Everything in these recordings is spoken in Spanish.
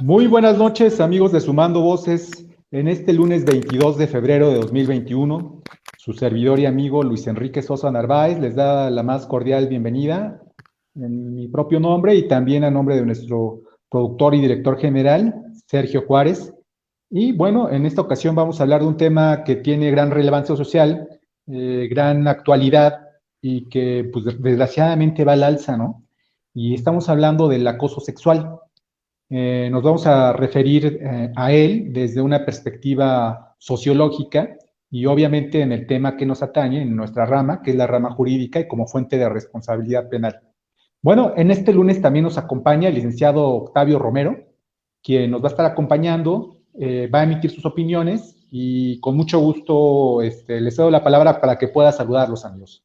Muy buenas noches, amigos de Sumando Voces. En este lunes 22 de febrero de 2021, su servidor y amigo Luis Enrique Sosa Narváez les da la más cordial bienvenida en mi propio nombre y también a nombre de nuestro productor y director general, Sergio Juárez. Y bueno, en esta ocasión vamos a hablar de un tema que tiene gran relevancia social, gran actualidad y que pues desgraciadamente va al alza, ¿no? Y estamos hablando del acoso sexual. Nos vamos a referir a él desde una perspectiva sociológica y obviamente en el tema que nos atañe, en nuestra rama, que es la rama jurídica y como fuente de responsabilidad penal. Bueno, en este lunes también nos acompaña el licenciado Octavio Romero, quien nos va a estar acompañando, va a emitir sus opiniones y con mucho gusto les cedo la palabra para que pueda saludarlos, amigos.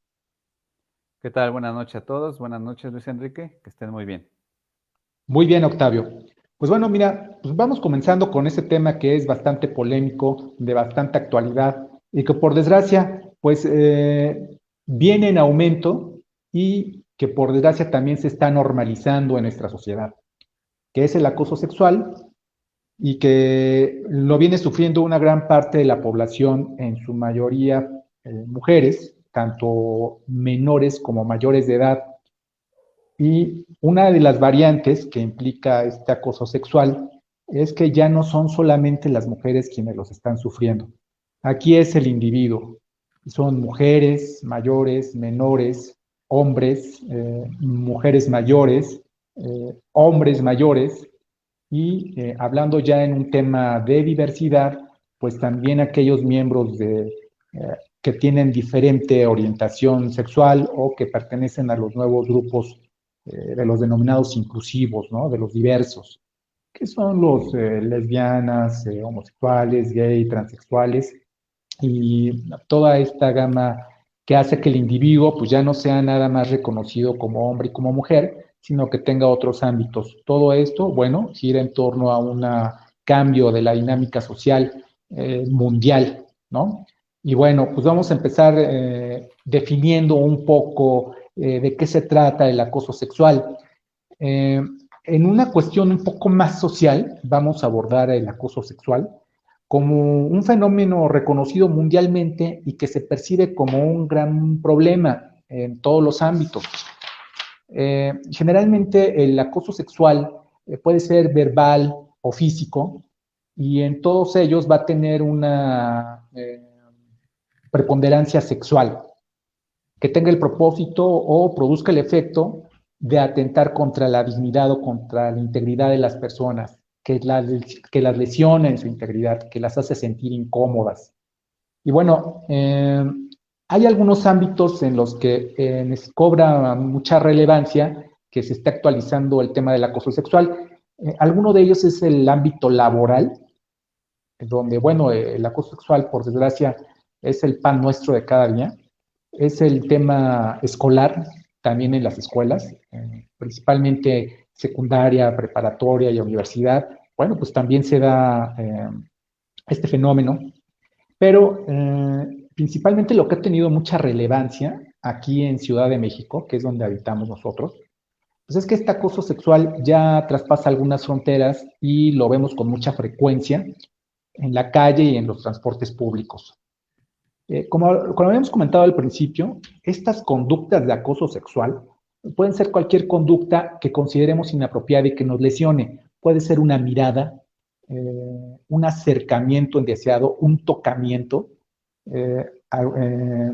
¿Qué tal? Buenas noches a todos. Buenas noches, Luis Enrique. Que estén muy bien. Muy bien, Octavio. Pues bueno, mira, pues vamos comenzando con este tema que es bastante polémico, de bastante actualidad y que por desgracia, pues viene en aumento y que por desgracia también se está normalizando en nuestra sociedad, que es el acoso sexual y que lo viene sufriendo una gran parte de la población, en su mayoría mujeres, tanto menores como mayores de edad. Y una de las variantes que implica este acoso sexual es que ya no son solamente las mujeres quienes los están sufriendo. Aquí es el individuo. Son mujeres mayores, menores, hombres, mujeres mayores, hombres mayores, y hablando ya en un tema de diversidad, pues también aquellos miembros que tienen diferente orientación sexual o que pertenecen a los nuevos grupos de los denominados inclusivos, ¿no? De los diversos, que son los lesbianas, homosexuales, gay, transexuales, y toda esta gama que hace que el individuo pues ya no sea nada más reconocido como hombre y como mujer, sino que tenga otros ámbitos. Todo esto, bueno, gira en torno a un cambio de la dinámica social mundial, ¿no? Y bueno, pues vamos a empezar definiendo un poco de qué se trata el acoso sexual. Eh, en una cuestión un poco más social, vamos a abordar el acoso sexual como un fenómeno reconocido mundialmente y que se percibe como un gran problema en todos los ámbitos. Generalmente el acoso sexual puede ser verbal o físico y en todos ellos va a tener una preponderancia sexual que tenga el propósito o produzca el efecto de atentar contra la dignidad o contra la integridad de las personas, que las lesiona en su integridad, que las hace sentir incómodas. Y bueno, hay algunos ámbitos en los que cobra mucha relevancia que se está actualizando el tema del acoso sexual. Alguno de ellos es el ámbito laboral, donde, bueno, el acoso sexual, por desgracia, es el pan nuestro de cada día. Es el tema escolar, también en las escuelas, principalmente secundaria, preparatoria y universidad. Bueno, pues también se da este fenómeno, pero principalmente lo que ha tenido mucha relevancia aquí en Ciudad de México, que es donde habitamos nosotros, pues es que este acoso sexual ya traspasa algunas fronteras y lo vemos con mucha frecuencia en la calle y en los transportes públicos. Como habíamos comentado al principio, estas conductas de acoso sexual pueden ser cualquier conducta que consideremos inapropiada y que nos lesione. Puede ser una mirada, un acercamiento indeseado, un tocamiento eh, eh,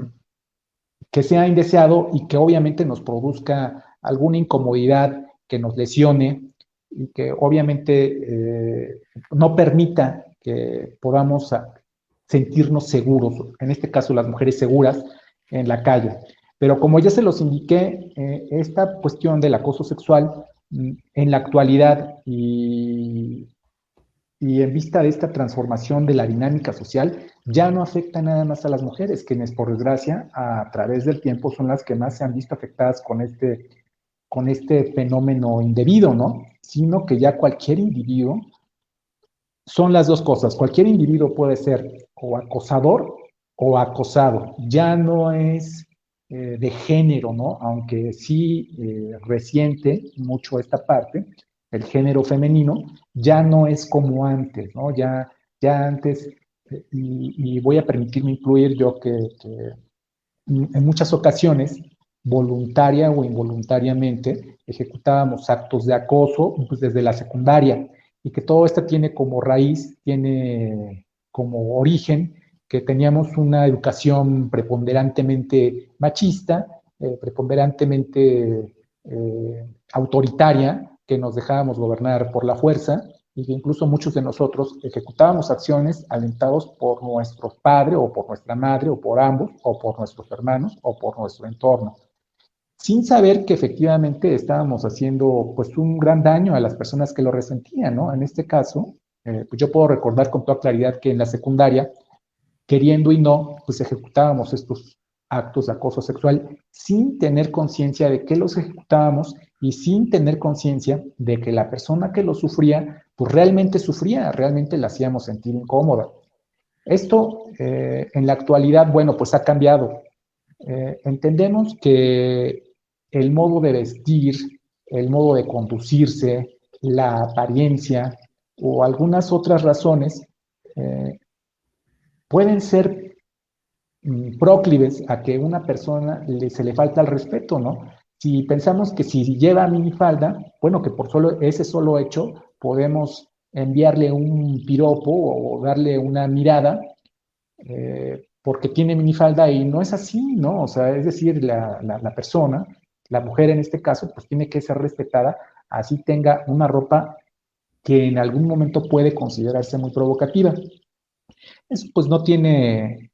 que sea indeseado y que obviamente nos produzca alguna incomodidad, que nos lesione y que obviamente no permita que podamos sentirnos seguros, en este caso las mujeres seguras en la calle. Pero como ya se los indiqué, esta cuestión del acoso sexual en la actualidad y en vista de esta transformación de la dinámica social, ya no afecta nada más a las mujeres, quienes por desgracia a través del tiempo son las que más se han visto afectadas con este fenómeno indebido, ¿no? Sino que ya cualquier individuo, son las dos cosas, cualquier individuo puede ser o acosador o acosado, ya no es de género, ¿no? Aunque sí resiente mucho esta parte, el género femenino, ya no es como antes, ¿no? Ya antes, y voy a permitirme incluir yo que en muchas ocasiones, voluntaria o involuntariamente, ejecutábamos actos de acoso pues, desde la secundaria y que todo esto tiene como raíz, tiene como origen que teníamos una educación preponderantemente machista, preponderantemente autoritaria, que nos dejábamos gobernar por la fuerza y que incluso muchos de nosotros ejecutábamos acciones alentados por nuestro padre o por nuestra madre o por ambos o por nuestros hermanos o por nuestro entorno, sin saber que efectivamente estábamos haciendo pues un gran daño a las personas que lo resentían, ¿no? En este caso, pues yo puedo recordar con toda claridad que en la secundaria, queriendo y no, pues ejecutábamos estos actos de acoso sexual sin tener conciencia de que los ejecutábamos y sin tener conciencia de que la persona que lo sufría, pues realmente la hacíamos sentir incómoda. Esto en la actualidad, bueno, pues ha cambiado. Entendemos que el modo de vestir, el modo de conducirse, la apariencia o algunas otras razones eh, pueden ser proclives a que una persona se le falta el respeto, ¿no? Si pensamos que si lleva minifalda, bueno, que por ese solo hecho podemos enviarle un piropo o darle una mirada porque tiene minifalda y no es así, ¿no? O sea, es decir, la persona, la mujer en este caso, pues tiene que ser respetada, así tenga una ropa que en algún momento puede considerarse muy provocativa. Eso pues no tiene,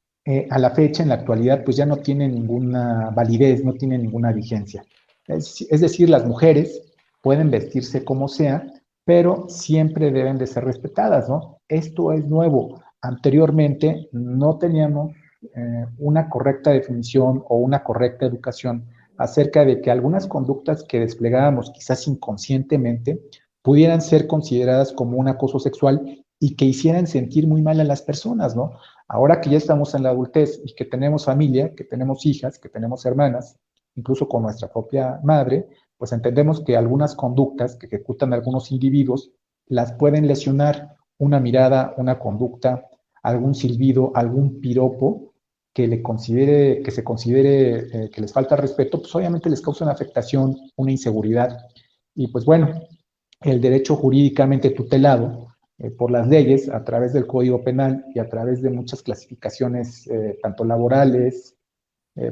a la fecha, en la actualidad, pues ya no tiene ninguna validez, no tiene ninguna vigencia. Es decir, las mujeres pueden vestirse como sea, pero siempre deben de ser respetadas, ¿no? Esto es nuevo. Anteriormente no teníamos una correcta definición o una correcta educación acerca de que algunas conductas que desplegábamos quizás inconscientemente pudieran ser consideradas como un acoso sexual y que hicieran sentir muy mal a las personas, ¿no? Ahora que ya estamos en la adultez y que tenemos familia, que tenemos hijas, que tenemos hermanas, incluso con nuestra propia madre, pues entendemos que algunas conductas que ejecutan algunos individuos las pueden lesionar. Una mirada, una conducta, algún silbido, algún piropo que se considere que les falta respeto, pues obviamente les causa una afectación, una inseguridad. Y pues bueno, el derecho jurídicamente tutelado por las leyes a través del Código Penal y a través de muchas clasificaciones, tanto laborales,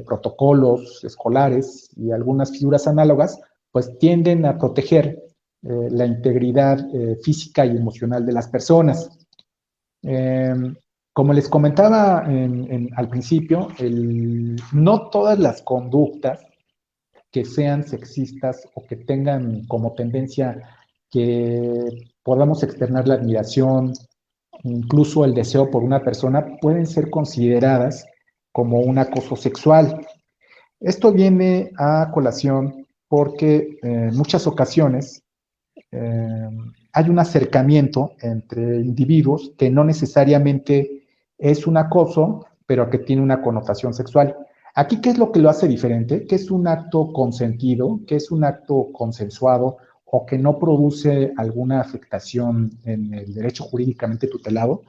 protocolos escolares y algunas figuras análogas, pues tienden a proteger la integridad física y emocional de las personas. Eh, como les comentaba al principio, no todas las conductas que sean sexistas o que tengan como tendencia que podamos externar la admiración, incluso el deseo por una persona, pueden ser consideradas como un acoso sexual. Esto viene a colación porque en muchas ocasiones eh, hay un acercamiento entre individuos que no necesariamente es un acoso, pero que tiene una connotación sexual. Aquí, ¿qué es lo que lo hace diferente? ¿Qué es un acto consentido? ¿Qué es un acto consensuado? ¿O que no produce alguna afectación en el derecho jurídicamente tutelado?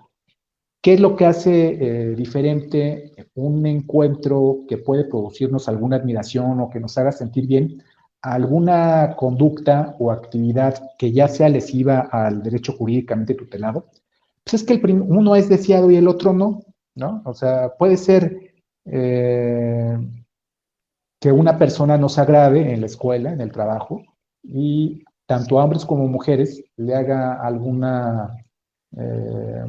¿Qué es lo que hace diferente un encuentro que puede producirnos alguna admiración o que nos haga sentir bien a alguna conducta o actividad que ya sea lesiva al derecho jurídicamente tutelado? Pues es que uno es deseado y el otro no, ¿no? O sea, puede ser eh, que una persona nos agrade en la escuela, en el trabajo, y tanto a hombres como mujeres le haga alguna eh,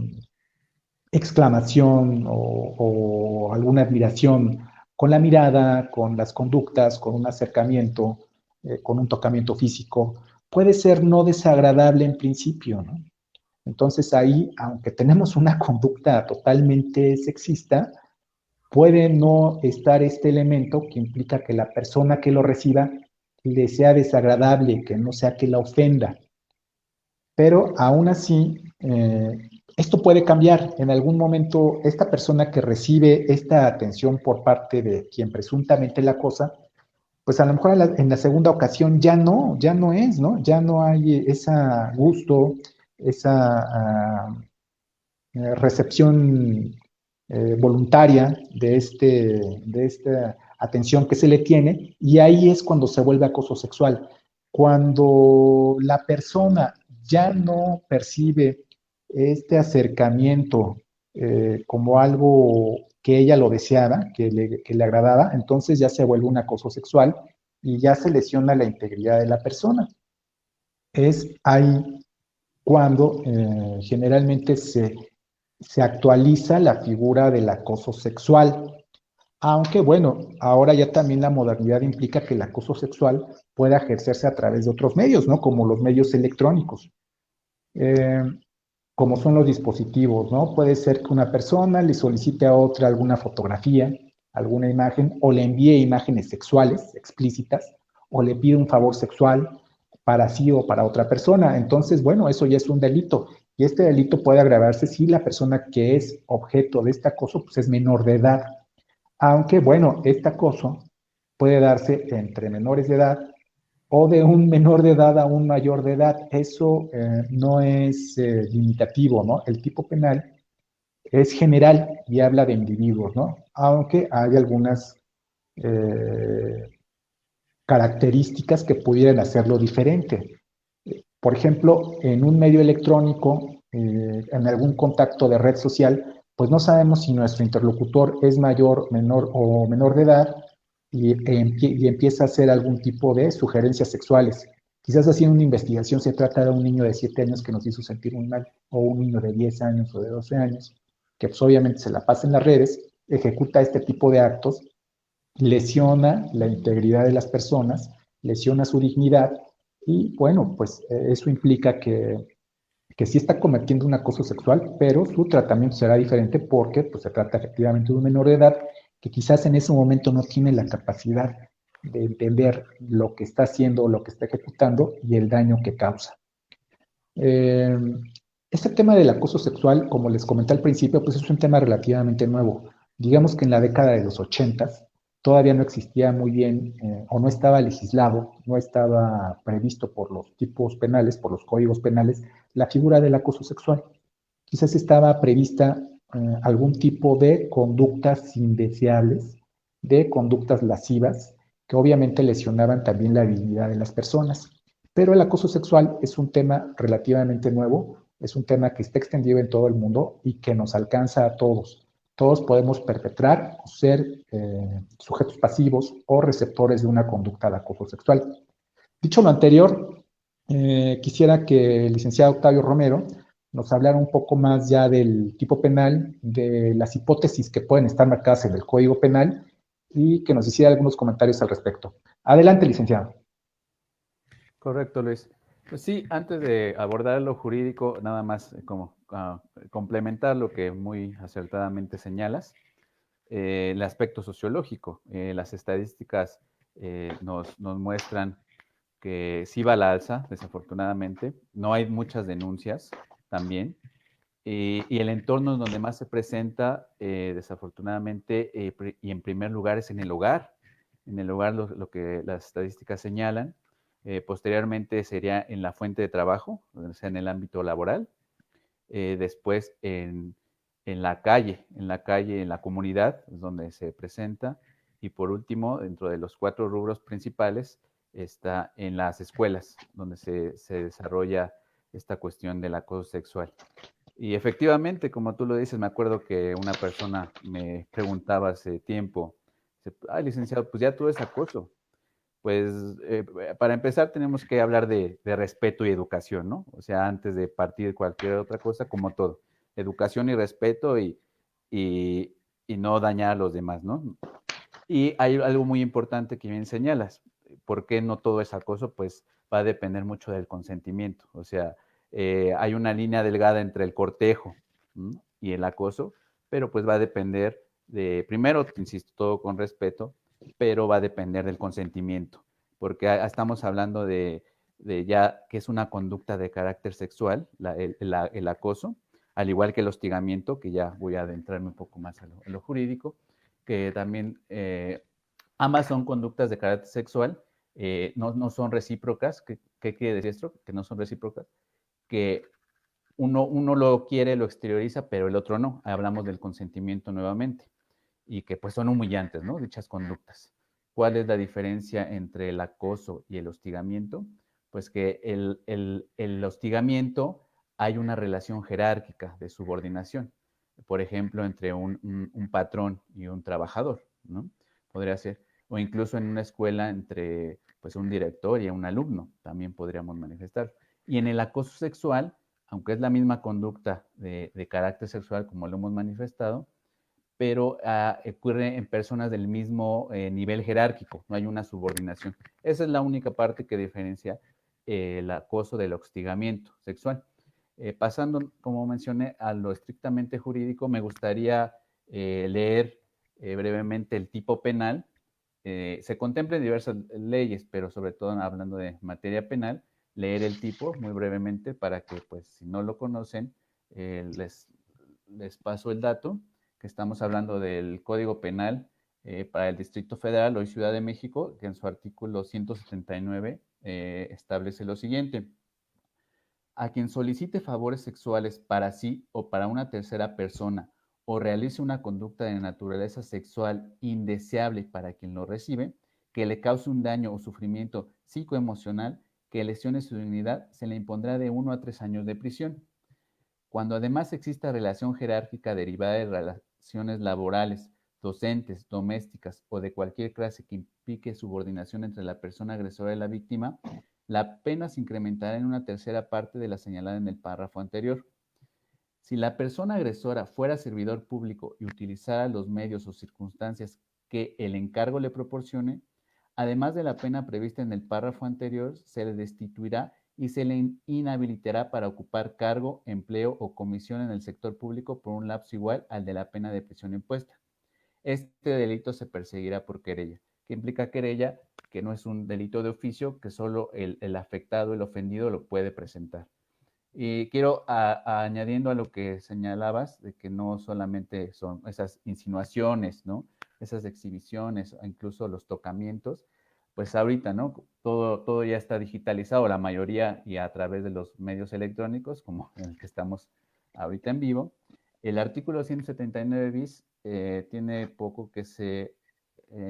exclamación o alguna admiración con la mirada, con las conductas, con un acercamiento, con un tocamiento físico, puede ser no desagradable en principio, ¿no? Entonces ahí, aunque tenemos una conducta totalmente sexista, puede no estar este elemento que implica que la persona que lo reciba le sea desagradable, que no sea que la ofenda. Pero aún así, esto puede cambiar. En algún momento, esta persona que recibe esta atención por parte de quien presuntamente la acosa, pues a lo mejor en la segunda ocasión ya no es, ¿no? Ya no hay ese gusto, esa recepción voluntaria de esta atención que se le tiene, y ahí es cuando se vuelve acoso sexual. Cuando la persona ya no percibe este acercamiento como algo que ella lo deseaba, que le agradaba, entonces ya se vuelve un acoso sexual y ya se lesiona la integridad de la persona. Es ahí cuando generalmente se actualiza la figura del acoso sexual. Aunque bueno, ahora ya también la modernidad implica que el acoso sexual pueda ejercerse a través de otros medios, ¿no? Como los medios electrónicos, eh, como son los dispositivos, ¿no? Puede ser que una persona le solicite a otra alguna fotografía, alguna imagen, o le envíe imágenes sexuales explícitas, o le pide un favor sexual para sí o para otra persona. Entonces, bueno, eso ya es un delito. Y este delito puede agravarse si la persona que es objeto de este acoso pues, es menor de edad. Aunque, bueno, este acoso puede darse entre menores de edad o de un menor de edad a un mayor de edad. Eso no es limitativo, ¿no? El tipo penal es general y habla de individuos, ¿no? Aunque hay algunas eh, características que pudieran hacerlo diferente. Por ejemplo, en un medio electrónico, en algún contacto de red social, pues no sabemos si nuestro interlocutor es mayor, menor o menor de edad y empieza a hacer algún tipo de sugerencias sexuales. Quizás haciendo una investigación se trata de un niño de 7 años que nos hizo sentir muy mal, o un niño de 10 años o de 12 años, que pues obviamente se la pasa en las redes, ejecuta este tipo de actos, lesiona la integridad de las personas, lesiona su dignidad y bueno, pues eso implica que sí está cometiendo un acoso sexual, pero su tratamiento será diferente porque pues, se trata efectivamente de un menor de edad que quizás en ese momento no tiene la capacidad de entender lo que está haciendo o lo que está ejecutando y el daño que causa. Eh, este tema del acoso sexual, como les comenté al principio, pues es un tema relativamente nuevo. Digamos que en la década de los 80 todavía no existía muy bien o no estaba legislado, no estaba previsto por los tipos penales, por los códigos penales, la figura del acoso sexual. Quizás estaba prevista algún tipo de conductas indeseables, de conductas lascivas, que obviamente lesionaban también la dignidad de las personas. Pero el acoso sexual es un tema relativamente nuevo, es un tema que está extendido en todo el mundo y que nos alcanza a todos. Todos podemos perpetrar o ser sujetos pasivos o receptores de una conducta de acoso sexual. Dicho lo anterior, quisiera que el licenciado Octavio Romero nos hablara un poco más ya del tipo penal, de las hipótesis que pueden estar marcadas en el Código Penal y que nos hiciera algunos comentarios al respecto. Adelante, licenciado. Correcto, Luis. Pues sí, antes de abordar lo jurídico, nada más como complementar lo que muy acertadamente señalas, el aspecto sociológico. Las estadísticas nos muestran que sí va a la alza, desafortunadamente. No hay muchas denuncias también. Y el entorno en donde más se presenta, desafortunadamente, y en primer lugar es en el hogar. En el hogar lo que las estadísticas señalan. Posteriormente sería en la fuente de trabajo, o sea, en el ámbito laboral. Después en la calle, en la comunidad, es donde se presenta. Y por último, dentro de los 4 rubros principales, está en las escuelas, donde se desarrolla esta cuestión del acoso sexual. Y efectivamente, como tú lo dices, me acuerdo que una persona me preguntaba hace tiempo, ay, licenciado, pues ya todo es acoso. Pues para empezar tenemos que hablar de respeto y educación, ¿no? O sea, antes de partir de cualquier otra cosa, como todo, educación y respeto y, y no dañar a los demás, ¿no? Y hay algo muy importante que bien señalas. ¿Por qué no todo es acoso? Pues va a depender mucho del consentimiento. O sea, hay una línea delgada entre el cortejo, ¿m? Y el acoso, pero pues va a depender de, primero, insisto, todo con respeto, pero va a depender del consentimiento, porque estamos hablando de ya que es una conducta de carácter sexual, el acoso, al igual que el hostigamiento, que ya voy a adentrarme un poco más a lo jurídico, que también Ambas son conductas de carácter sexual, no son recíprocas. ¿Qué quiere decir esto? Que no son recíprocas, que uno lo quiere, lo exterioriza, pero el otro no. Hablamos del consentimiento nuevamente y que pues son humillantes, ¿no? Dichas conductas. ¿Cuál es la diferencia entre el acoso y el hostigamiento? Pues que el hostigamiento hay una relación jerárquica de subordinación, por ejemplo, entre un patrón y un trabajador, ¿no? Podría ser, o incluso en una escuela entre pues un director y un alumno, también podríamos manifestar. Y en el acoso sexual, aunque es la misma conducta de carácter sexual como lo hemos manifestado, pero ocurre en personas del mismo nivel jerárquico, no hay una subordinación. Esa es la única parte que diferencia el acoso del hostigamiento sexual. Pasando, como mencioné, a lo estrictamente jurídico, me gustaría leer brevemente el tipo penal. Se contempla en diversas leyes, pero sobre todo hablando de materia penal, leer el tipo muy brevemente para que, pues, si no lo conocen, les paso el dato, que estamos hablando del Código Penal para el Distrito Federal, hoy Ciudad de México, que en su artículo 179 establece lo siguiente: a quien solicite favores sexuales para sí o para una tercera persona o realice una conducta de naturaleza sexual indeseable para quien lo recibe, que le cause un daño o sufrimiento psicoemocional que lesione su dignidad, se le impondrá de 1 a 3 años de prisión. Cuando además exista relación jerárquica derivada de relaciones laborales, docentes, domésticas o de cualquier clase que implique subordinación entre la persona agresora y la víctima, la pena se incrementará en una tercera parte de la señalada en el párrafo anterior. Si la persona agresora fuera servidor público y utilizara los medios o circunstancias que el encargo le proporcione, además de la pena prevista en el párrafo anterior, se le destituirá y se le inhabilitará para ocupar cargo, empleo o comisión en el sector público por un lapso igual al de la pena de prisión impuesta. Este delito se perseguirá por querella. ¿Qué implica querella? Que no es un delito de oficio, que solo el afectado, el ofendido, lo puede presentar. Y quiero, añadiendo a lo que señalabas, de que no solamente son esas insinuaciones, ¿no? Esas exhibiciones, incluso los tocamientos, pues ahorita, ¿no? Todo ya está digitalizado, la mayoría, y a través de los medios electrónicos, como en el que estamos ahorita en vivo. El artículo 179 bis tiene poco que se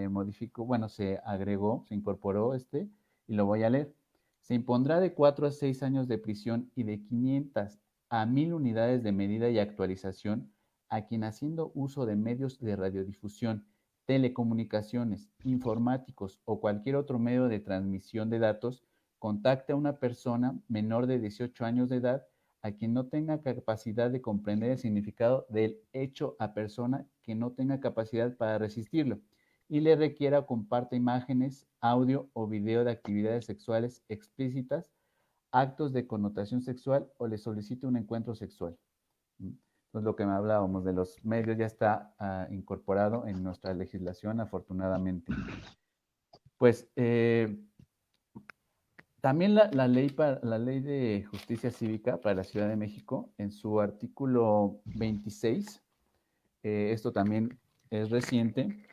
modificó, bueno, se agregó, se incorporó y lo voy a leer. Se impondrá de 4 a 6 años de prisión y de 500 a 1000 unidades de medida y actualización a quien, haciendo uso de medios de radiodifusión, telecomunicaciones, informáticos o cualquier otro medio de transmisión de datos, contacte a una persona menor de 18 años de edad a quien no tenga capacidad de comprender el significado del hecho, a persona que no tenga capacidad para resistirlo, y le requiera o comparta imágenes, audio o video de actividades sexuales explícitas, actos de connotación sexual o le solicite un encuentro sexual. Entonces, lo que me hablábamos de los medios ya está incorporado en nuestra legislación, afortunadamente. Pues también la ley de justicia cívica para la Ciudad de México, en su artículo 26, esto también es reciente,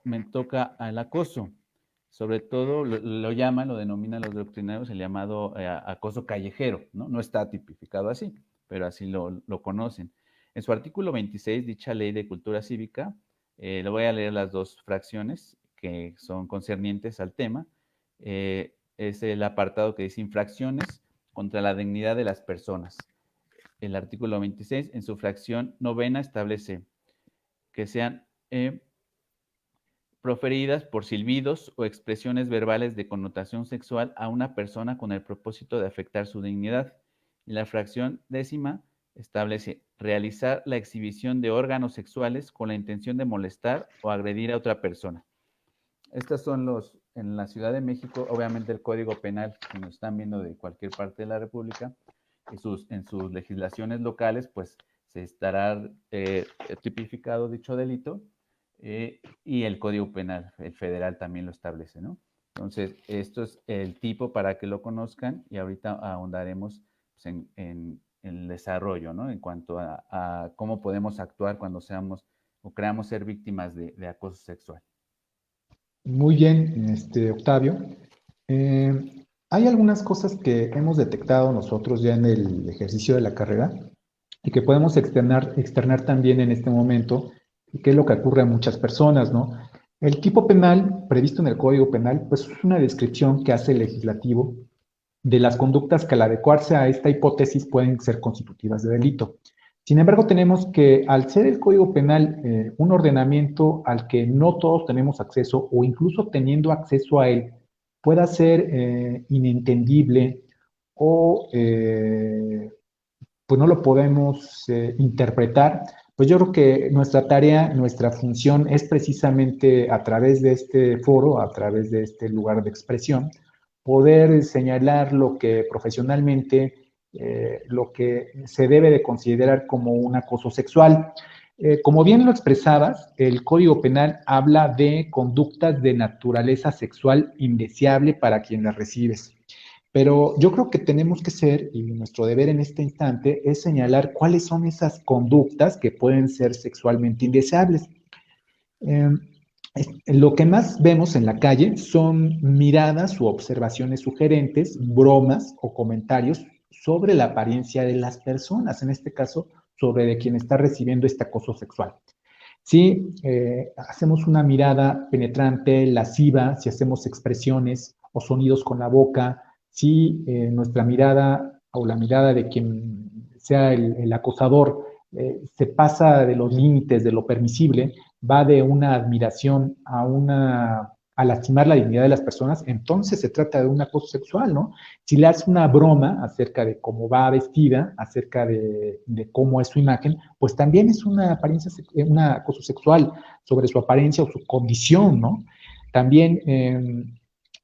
me toca al acoso. Sobre todo lo denominan los doctrinarios el llamado acoso callejero, ¿no? No está tipificado así, pero así lo conocen. En su artículo 26, dicha ley de cultura cívica, le voy a leer las dos fracciones que son concernientes al tema. Es el apartado que dice infracciones contra la dignidad de las personas. El artículo 26, en su fracción novena, establece que sean proferidas por silbidos o expresiones verbales de connotación sexual a una persona con el propósito de afectar su dignidad. Y la fracción décima establece realizar la exhibición de órganos sexuales con la intención de molestar o agredir a otra persona. Estos son en la Ciudad de México, obviamente el Código Penal, que nos están viendo de cualquier parte de la República, en sus legislaciones locales, pues se estará tipificado dicho delito, y el Código Penal, el federal, también lo establece, ¿no? Entonces, esto es el tipo para que lo conozcan y ahorita ahondaremos pues, en el desarrollo, ¿no? En cuanto a cómo podemos actuar cuando seamos o creamos ser víctimas de acoso sexual. Muy bien, Octavio. Hay algunas cosas que hemos detectado nosotros ya en el ejercicio de la carrera y que podemos externar también en este momento, y que es lo que ocurre a muchas personas, ¿no? El tipo penal previsto en el Código Penal, pues es una descripción que hace el legislativo de las conductas que al adecuarse a esta hipótesis pueden ser constitutivas de delito. Sin embargo, tenemos que, al ser el Código Penal un ordenamiento al que no todos tenemos acceso, o incluso teniendo acceso a él, pueda ser inentendible o pues no lo podemos interpretar, pues yo creo que nuestra tarea, nuestra función es precisamente a través de este foro, a través de este lugar de expresión, poder señalar lo que profesionalmente, lo que se debe de considerar como un acoso sexual. Como bien lo expresabas, el Código Penal habla de conductas de naturaleza sexual indeseable para quien las recibes. Pero yo creo que tenemos que ser, y nuestro deber en este instante, es señalar cuáles son esas conductas que pueden ser sexualmente indeseables. Eh, lo que más vemos en la calle son miradas u observaciones sugerentes, bromas o comentarios sobre la apariencia de las personas, en este caso, sobre de quien está recibiendo este acoso sexual. Si hacemos una mirada penetrante, lasciva, si hacemos expresiones o sonidos con la boca, si nuestra mirada o la mirada de quien sea el acosador se pasa de los límites de lo permisible, va de una admiración a lastimar la dignidad de las personas, entonces se trata de un acoso sexual, ¿no? Si le hace una broma acerca de cómo va vestida, acerca de cómo es su imagen, pues también es una apariencia, un acoso sexual sobre su apariencia o su condición, ¿no? También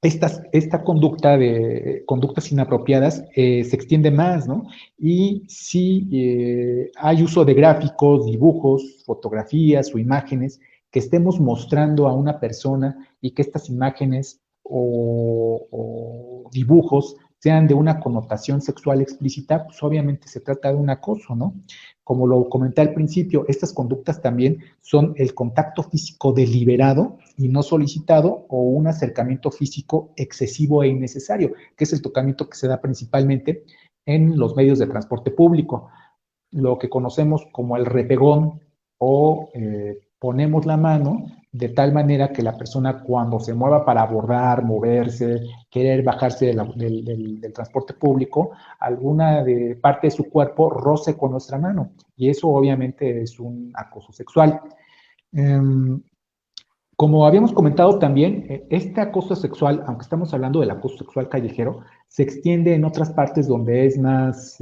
esta conducta de conductas inapropiadas se extiende más, ¿no? Y si hay uso de gráficos, dibujos, fotografías o imágenes que estemos mostrando a una persona y que estas imágenes o dibujos sean de una connotación sexual explícita, pues obviamente se trata de un acoso, ¿no? Como lo comenté al principio, estas conductas también son el contacto físico deliberado y no solicitado o un acercamiento físico excesivo e innecesario, que es el tocamiento que se da principalmente en los medios de transporte público, lo que conocemos como el repegón o ponemos la mano de tal manera que la persona cuando se mueva para abordar, moverse, querer bajarse del transporte público, alguna parte de su cuerpo roce con nuestra mano. Y eso obviamente es un acoso sexual. Como habíamos comentado también, este acoso sexual, aunque estamos hablando del acoso sexual callejero, se extiende en otras partes donde es más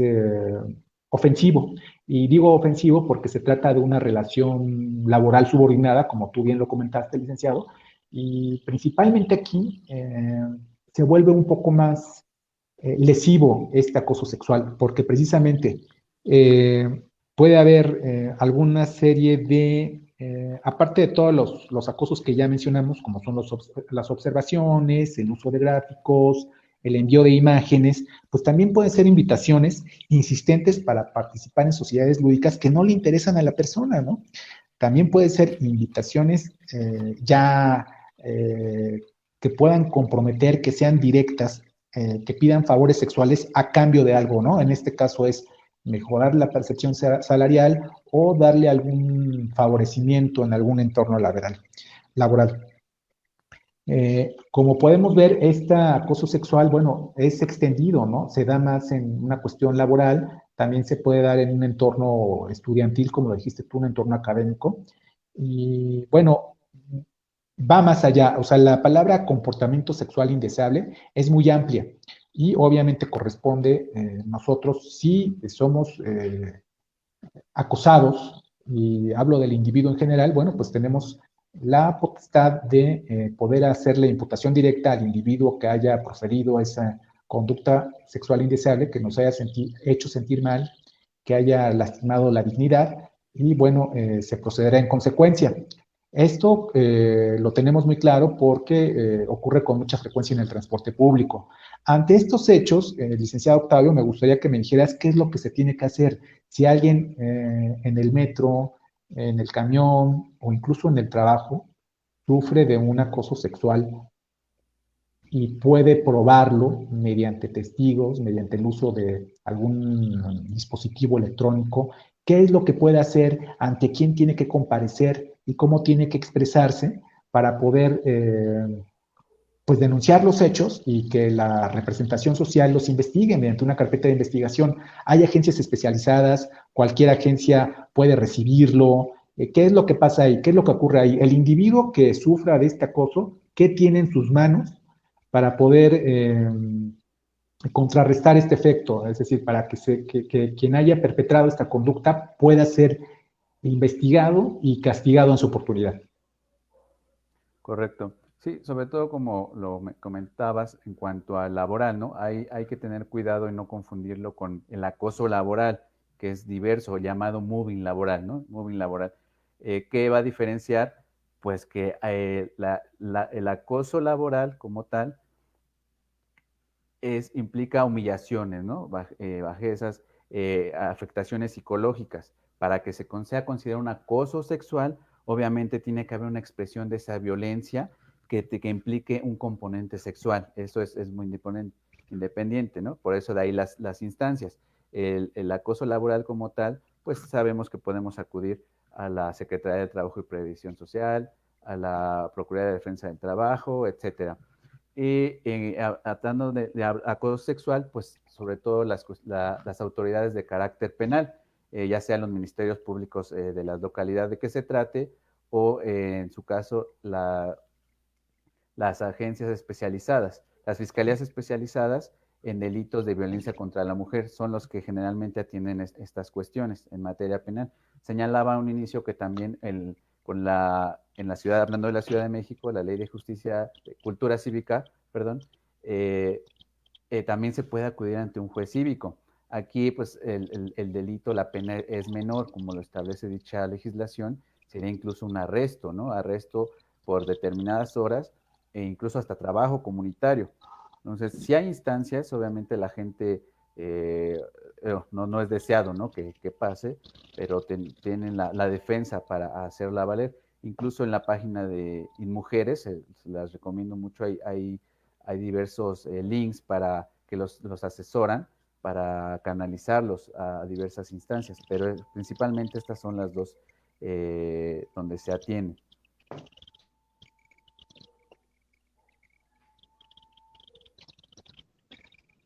ofensivo. Y digo ofensivo porque se trata de una relación laboral subordinada, como tú bien lo comentaste, licenciado, y principalmente aquí se vuelve un poco más lesivo este acoso sexual, porque precisamente puede haber alguna serie de, aparte de todos los acosos que ya mencionamos, como son las observaciones, el uso de gráficos, el envío de imágenes, pues también pueden ser invitaciones insistentes para participar en sociedades lúdicas que no le interesan a la persona, ¿no? También pueden ser invitaciones ya que puedan comprometer, que sean directas, que pidan favores sexuales a cambio de algo, ¿no? En este caso es mejorar la percepción salarial o darle algún favorecimiento en algún entorno laboral. Como podemos ver, este acoso sexual, bueno, es extendido, ¿no? Se da más en una cuestión laboral, también se puede dar en un entorno estudiantil, como lo dijiste tú, un entorno académico. Y bueno, va más allá, o sea, la palabra comportamiento sexual indeseable es muy amplia y obviamente corresponde nosotros si somos acosados, y hablo del individuo en general, bueno, pues tenemos la potestad de poder hacerle imputación directa al individuo que haya proferido esa conducta sexual indeseable, que nos haya hecho sentir mal, que haya lastimado la dignidad, y bueno, se procederá en consecuencia. Esto lo tenemos muy claro porque ocurre con mucha frecuencia en el transporte público. Ante estos hechos, licenciado Octavio, me gustaría que me dijeras qué es lo que se tiene que hacer si alguien en el metro, en el camión o incluso en el trabajo sufre de un acoso sexual y puede probarlo mediante testigos, mediante el uso de algún dispositivo electrónico, qué es lo que puede hacer, ante quién tiene que comparecer y cómo tiene que expresarse para poder pues denunciar los hechos y que la representación social los investigue mediante una carpeta de investigación. Hay agencias especializadas, cualquier agencia puede recibirlo. ¿Qué es lo que pasa ahí? ¿Qué es lo que ocurre ahí? El individuo que sufra de este acoso, ¿qué tiene en sus manos para poder contrarrestar este efecto? Es decir, para que quien haya perpetrado esta conducta pueda ser investigado y castigado en su oportunidad. Correcto. Sí, sobre todo como comentabas en cuanto al laboral, ¿no? Hay que tener cuidado y no confundirlo con el acoso laboral, que es diverso, llamado moving laboral, ¿no? Moving laboral. ¿Qué va a diferenciar? Pues que el acoso laboral como tal implica humillaciones, ¿no? Bajezas, afectaciones psicológicas. Para que sea considerado un acoso sexual, obviamente tiene que haber una expresión de esa violencia que implique un componente sexual. Eso es muy independiente, ¿no? Por eso de ahí las instancias. El acoso laboral como tal, pues sabemos que podemos acudir a la Secretaría de Trabajo y Previsión Social, a la Procuraduría de Defensa del Trabajo, etcétera. Y tratando de acoso sexual, pues sobre todo las autoridades de carácter penal, ya sean los ministerios públicos de la localidad de que se trate o en su caso las agencias especializadas. Las fiscalías especializadas en delitos de violencia contra la mujer son los que generalmente atienden estas cuestiones en materia penal. Señalaba a un inicio que también en la ciudad, hablando de la Ciudad de México, la Ley de Justicia, de Cultura Cívica, perdón, también se puede acudir ante un juez cívico. Aquí, pues, el delito, la pena es menor, como lo establece dicha legislación, sería incluso un arresto, ¿no? Arresto por determinadas horas e incluso hasta trabajo comunitario. Entonces, si hay instancias, obviamente la gente no es deseado, ¿no? Que pase, pero tienen la defensa para hacerla valer. Incluso en la página de InMujeres, se las recomiendo mucho, hay diversos links para que los asesoran para canalizarlos a diversas instancias, pero principalmente estas son las dos donde se atiende.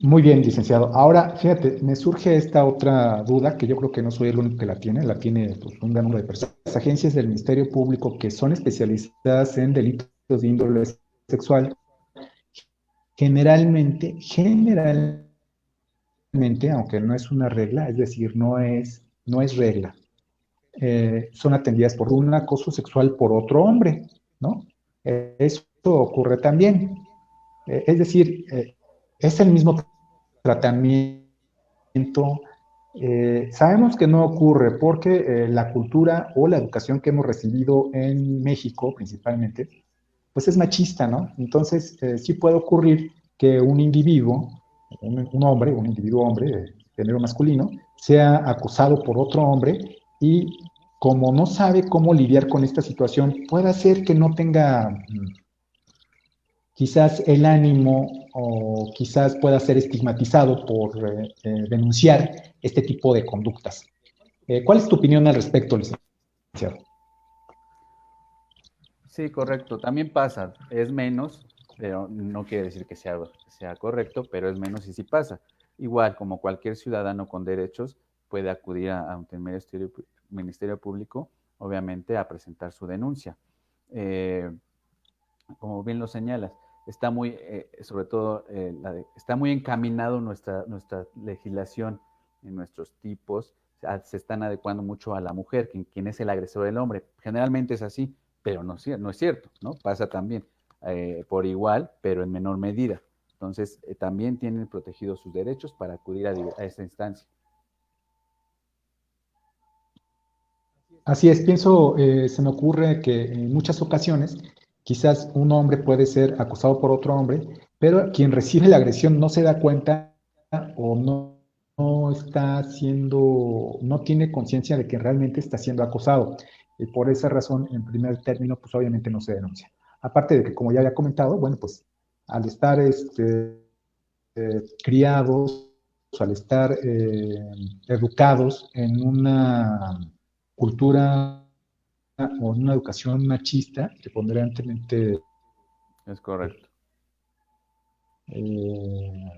Muy bien, licenciado. Ahora, fíjate, me surge esta otra duda, que yo creo que no soy el único que la tiene pues, un gran número de personas. Las agencias del Ministerio Público que son especializadas en delitos de índole sexual, generalmente, aunque no es una regla, es decir, no es regla, son atendidas por un acoso sexual por otro hombre, ¿no? Eso ocurre también. Es decir, es el mismo tratamiento. Sabemos que no ocurre porque la cultura o la educación que hemos recibido en México principalmente, pues es machista, ¿no? Entonces, sí puede ocurrir que un individuo, un individuo hombre, de género masculino, sea acosado por otro hombre y como no sabe cómo lidiar con esta situación, puede hacer que no tenga quizás el ánimo o quizás pueda ser estigmatizado por denunciar este tipo de conductas. ¿Cuál es tu opinión al respecto, licenciado? Sí, correcto. También pasa, es menos, pero no quiere decir que sea correcto, pero es menos y sí pasa. Igual, como cualquier ciudadano con derechos, puede acudir a un ministerio público, obviamente, a presentar su denuncia. Como bien lo señalas, está muy, sobre todo, está muy encaminado nuestra legislación en nuestros tipos, se están adecuando mucho a la mujer, quien es el agresor del hombre. Generalmente es así, pero no es cierto, ¿no? Pasa también por igual, pero en menor medida. Entonces, también tienen protegidos sus derechos para acudir a esta instancia. Así es, pienso, se me ocurre que en muchas ocasiones quizás un hombre puede ser acosado por otro hombre, pero quien recibe la agresión no se da cuenta o no está siendo, no tiene conciencia de que realmente está siendo acosado. y por esa razón, en primer término, pues obviamente no se denuncia. Aparte de que, como ya había comentado, bueno, pues al estar criados, al estar educados en una cultura o en una educación machista, preponderantemente Es correcto. eh,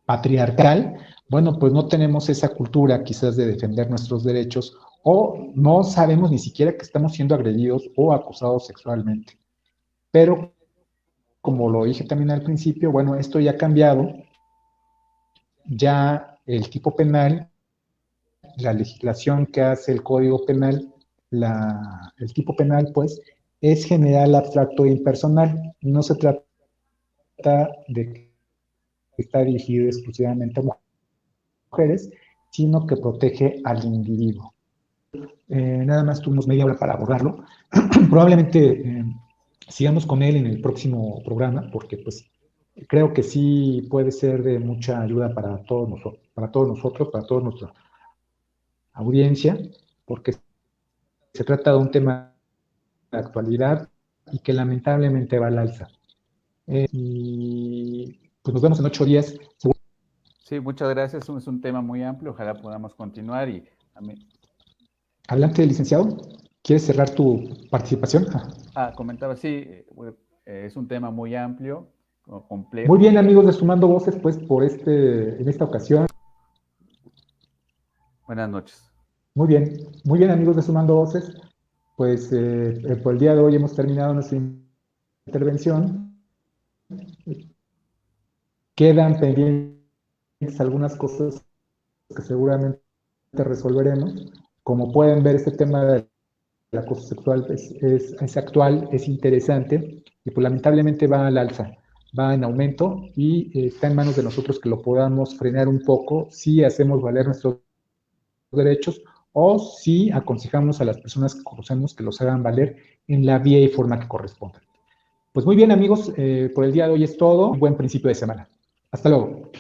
patriarcal, bueno, pues no tenemos esa cultura quizás de defender nuestros derechos o no sabemos ni siquiera que estamos siendo agredidos o acosados sexualmente. Pero, como lo dije también al principio, bueno, esto ya ha cambiado, ya el tipo penal, la legislación que hace el Código Penal, el tipo penal, pues, es general, abstracto e impersonal. No se trata de que está dirigido exclusivamente a mujeres, sino que protege al individuo. Nada más tuvimos media hora para abordarlo. Probablemente sigamos con él en el próximo programa, porque pues creo que sí puede ser de mucha ayuda para todos nosotros, para toda nuestra audiencia, porque se trata de un tema de actualidad y que lamentablemente va al alza. Y pues nos vemos en 8 días. Sí, muchas gracias. Es un tema muy amplio. Ojalá podamos continuar y también. Adelante, licenciado. ¿Quieres cerrar tu participación? Comentaba, sí, es un tema muy amplio, Muy complejo. bien, amigos de Sumando Voces, pues en esta ocasión. Buenas noches. Muy bien, amigos de Sumando Voces, pues por el día de hoy hemos terminado nuestra intervención. Quedan pendientes algunas cosas que seguramente resolveremos. Como pueden ver, este tema del acoso sexual es actual, es interesante y pues lamentablemente va al alza, va en aumento y está en manos de nosotros que lo podamos frenar un poco si hacemos valer nuestros derechos o si aconsejamos a las personas que conocemos que los hagan valer en la vía y forma que corresponda. Pues muy bien, amigos, por el día de hoy es todo. Un buen principio de semana. Hasta luego.